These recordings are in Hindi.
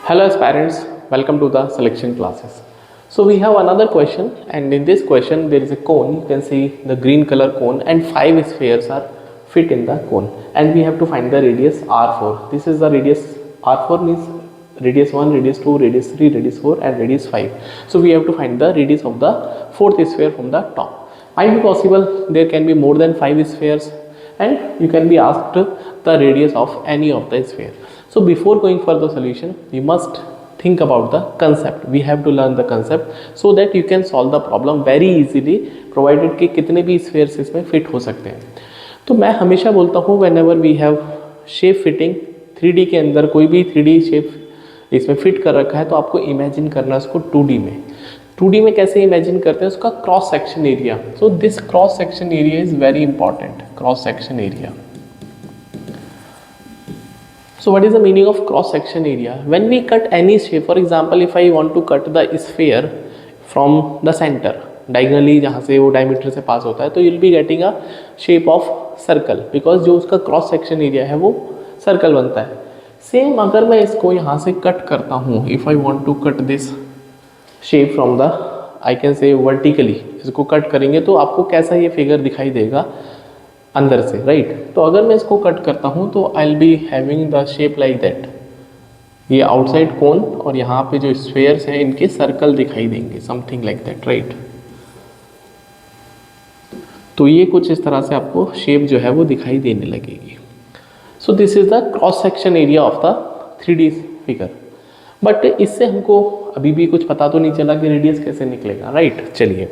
Hello aspirants, welcome to the selection classes. So we have another question, and in this question there is a cone. You can see the green color cone and 5 spheres are fit in the cone, and we have to find the radius R4. This is the radius. R4 means radius 1, radius 2, radius 3, radius 4 and radius 5. So we have to find the radius of the fourth sphere from the top. Might be possible there can be more than 5 spheres, and you can be asked the radius of any of the sphere. So before going for the solution, you must think about the concept. We have to learn the concept so that you can solve the problem very easily, provided कि कितने भी spheres इसमें fit हो सकते हैं. तो मैं हमेशा बोलता हूँ whenever we have shape fitting 3D के अंदर कोई भी 3D shape इसमें fit कर रखा है तो आपको imagine करना है उसको 2D में. 2D में कैसे imagine करते हैं उसका cross section area. So this cross section area is very important. Cross section area. So what is the meaning of cross section area? When we cut any shape, for example, if I want to cut the sphere from the center, diagonally जहाँ से वो diameter से पास होता है, तो you'll be getting a shape of circle, because जो उसका cross section area है वो circle बनता है. Same अगर मैं इसको यहाँ से cut करता हूँ, if I want to cut this shape from the, I can say vertically, इसको cut करेंगे तो आपको कैसा ये figure दिखाई देगा अंदर से, राइट. तो अगर मैं इसको कट करता हूँ तो I will be having the shape like that. ये आउटसाइड कोन और यहाँ पे जो स्फेयर्स हैं इनके सर्कल दिखाई देंगे, समथिंग लाइक दैट, राइट. तो ये कुछ इस तरह से आपको शेप जो है वो दिखाई देने लगेगी. So this is the cross section area of the 3D figure. But इससे हमको अभी भी कुछ पता तो नहीं चला कि रेडियस कैसे निकलेगा, राइट. चलिए,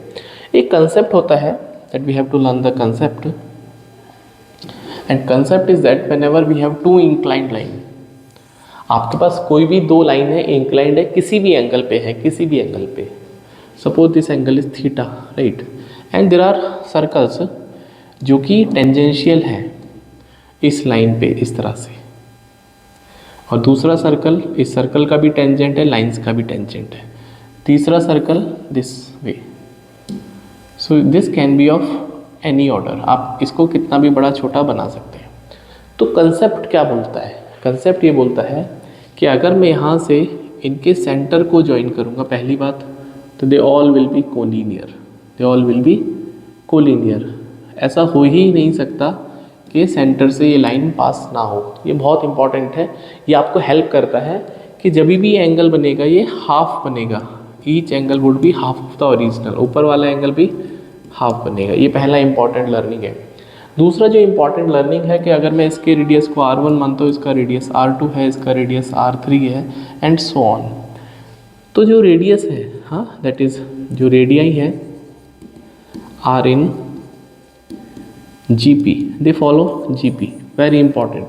एक कंसेप्ट होता है that we have to learn the concept. And concept is that whenever we have to inclined line, आपके पास कोई भी दो लाइन है, इंक्लाइंड है, किसी भी एंगल पे है, किसी भी एंगल पे, suppose this angle is theta, right. And there are circles जो कि टेंजेंशियल हैं इस लाइन पे इस तरह से, और दूसरा सर्कल, इस सर्कल का भी टेंजेंट है, लाइंस का भी टेंजेंट है, तीसरा circle this way. So this can be of any order. आप इसको कितना भी बड़ा छोटा बना सकते हैं. तो कंसेप्ट क्या बोलता है? कंसेप्ट ये बोलता है कि अगर मैं यहाँ से इनके सेंटर को ज्वाइन करूँगा, पहली बात तो they all will be collinear. They all will be collinear. ऐसा हो ही नहीं सकता कि सेंटर से ये लाइन पास ना हो. ये बहुत इंपॉर्टेंट है. ये आपको हेल्प करता है कि जब भी एंगल बनेगा ये हाफ बनेगा. Each angle would be half of the original. ऊपर वाला एंगल भी हाफ बनेगा. ये पहला इंपॉर्टेंट लर्निंग है. दूसरा जो इंपॉर्टेंट लर्निंग है कि अगर मैं इसके रेडियस को R1 मानता हूँ, इसका रेडियस R2 है, इसका रेडियस R3 है, एंड सो ऑन. तो जो रेडियस है, हाँ, दैट इज जो रेडियाई है are in GP, they follow GP, very important.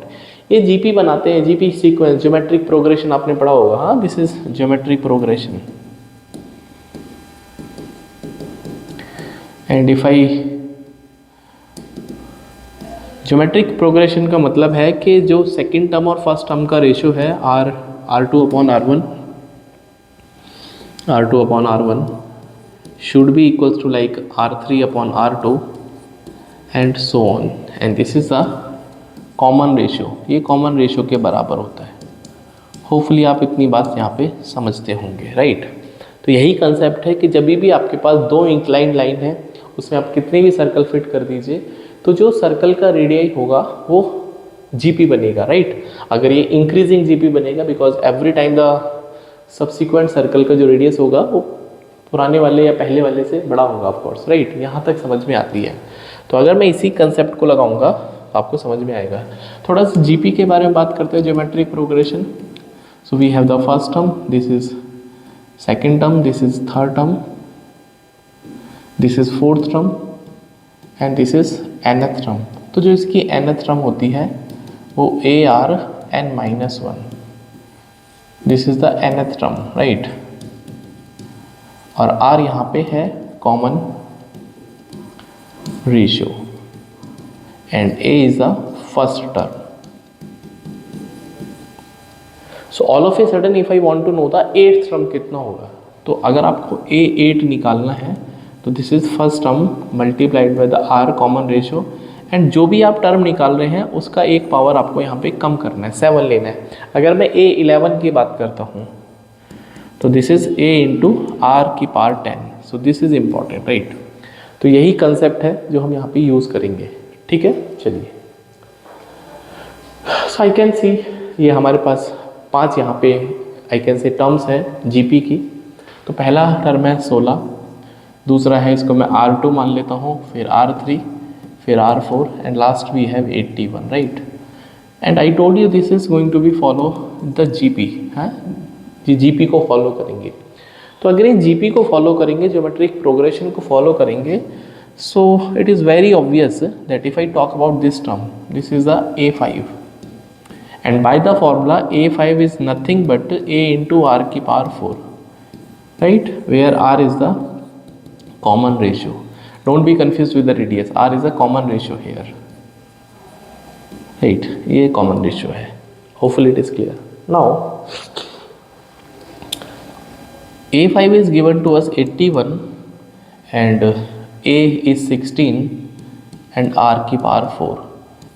ये GP बनाते हैं, GP सीक्वेंस, ज्योमेट्रिक प्रोग्रेशन आपने पढ़ा होगा. हाँ, this is geometric progression. And if I, geometric progression का मतलब है कि जो सेकंड टर्म और फर्स्ट टर्म का रेशियो है R2 upon R1 should be equals to like R3 upon R2 and so on. And this is the common ratio. ये कॉमन रेशियो के बराबर होता है. होपफुली आप इतनी बात यहाँ पे समझते होंगे, राइट. तो यही कंसेप्ट है कि जब भी आपके पास दो इंक्लाइंड लाइन है, उसमें आप कितने भी सर्कल फिट कर दीजिए तो जो सर्कल का रेडियाई होगा वो GP बनेगा, राइट. अगर ये इंक्रीजिंग GP बनेगा because every time the subsequent circle का जो रेडियस होगा वो पुराने वाले या पहले वाले से बड़ा होगा, ऑफ कोर्स, राइट. यहाँ तक समझ में आती है. तो अगर मैं इसी कंसेप्ट को लगाऊंगा तो आपको समझ में आएगा. थोड़ा सा GP के बारे में बात करते हैं, geometric progression. So we have the first term, this is second term, this is third term, this is fourth term and this is nth term. तो जो इसकी nth टर्म होती है वो ARn-1. This is the nth term, right. और R यहाँ पे है common ratio and A is the first term. So all of a sudden if I want to know the 8th term कितना होगा, तो अगर आपको A8 निकालना है तो this is first term multiplied by the R common ratio and जो भी आप टर्म निकाल रहे हैं उसका एक पावर आपको यहाँ पे कम करना है, 7 लेना है। अगर मैं A11 की बात करता हूँ तो this is A into R की power 10, so this is important, right. तो यही कंसेप्ट है जो हम यहाँ पे यूज़ करेंगे, ठीक है। चलिए, सो आई कैन सी ये हमारे पास 5 यहाँ पे आई कैन से टर्म्स है GP की। तो पहला टर्म है 16, दूसरा है इसको मैं R2 मान लेता हूँ, फिर R3, फिर R4 and last we have 81, right. And I told you this is going to be follow the GP, है जी, GP को फॉलो करेंगे। तो अगर इन GP को फॉलो करेंगे, ज्योमेट्रिक प्रोग्रेशन को फॉलो करेंगे, so it is very obvious that if I talk about this term, this is the A5 and by the formula A5 is nothing but A into R की power 4, right, where R is the common ratio. Don't be confused with the radius, R is a common ratio here, right, ये common ratio है। Hopefully it is clear. Now A5 is given to us 81 and A is 16 and R की power 4.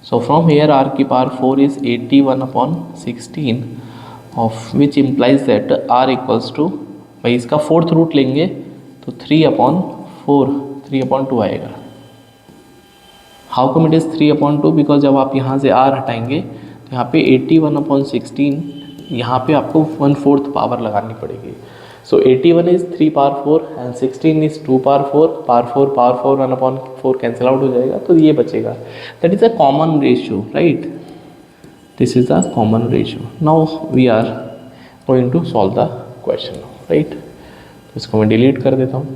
So from here R की power 4 is 81 upon 16 of which implies that R equals to, भाई इसका फोर्थ रूट लेंगे तो 3 upon 4, 3 upon 2 आएगा। How come it is 3 upon 2? Because जब आप यहाँ से R हटाएंगे तो यहाँ पे 81 upon 16, यहाँ पे आपको 1/4 पावर लगानी पड़ेगी। So 81 is 3 power 4 and 16 is 2 power 4, power 4 1 upon 4 cancel out हो जाएगा, तो ये बचेगा। That is a common ratio, right, this is the common ratio. Now we are going to solve the question, right. तो इसको मैं डिलीट कर देता हूँ।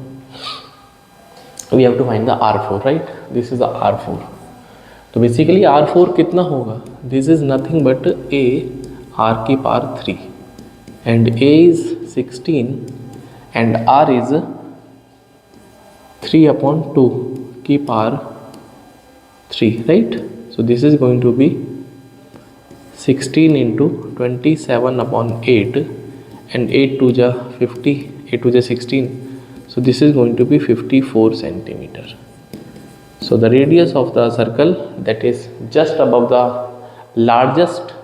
We have to find the R4, right, this is the R4। तो बेसिकली R4 कितना होगा? This is nothing but A R की power 3 and A is 16 and R is 3 upon 2 की power 3, right? So this is going to be 16 into 27 upon 8 and 8 to the 50, 8 to the 16. So this is going to be 54 centimeter. So the radius of the circle that is just above the largest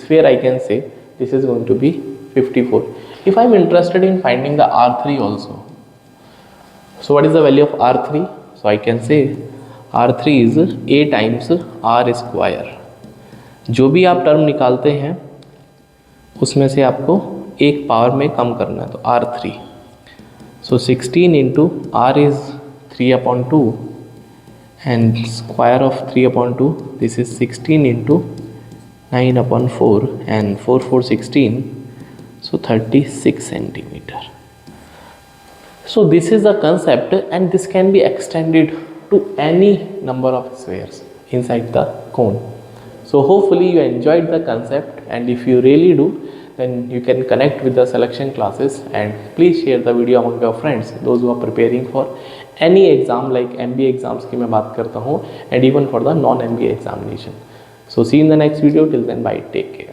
sphere, I can say this is going to be 54. If I am interested in finding the R3 also, so what is the value of R3? So I can say R3 is A times R square. जो भी आप टर्म निकालते हैं उसमें से आपको एक पावर में कम करना है, तो R3. So 16 into R is 3 upon 2 and square of 3 upon 2, this is 16 into 9 upon 4 and 4 4 16, so 36 centimeter. So this is the concept and this can be extended to any number of spheres inside the cone. So hopefully you enjoyed the concept, and if you really do, then you can connect with the selection classes and please share the video among your friends, those who are preparing for any exam like MBA exams की मैं बात करता हूँ, and even for the non-MBA examination. So see you in the next video. Till then, bye, take care.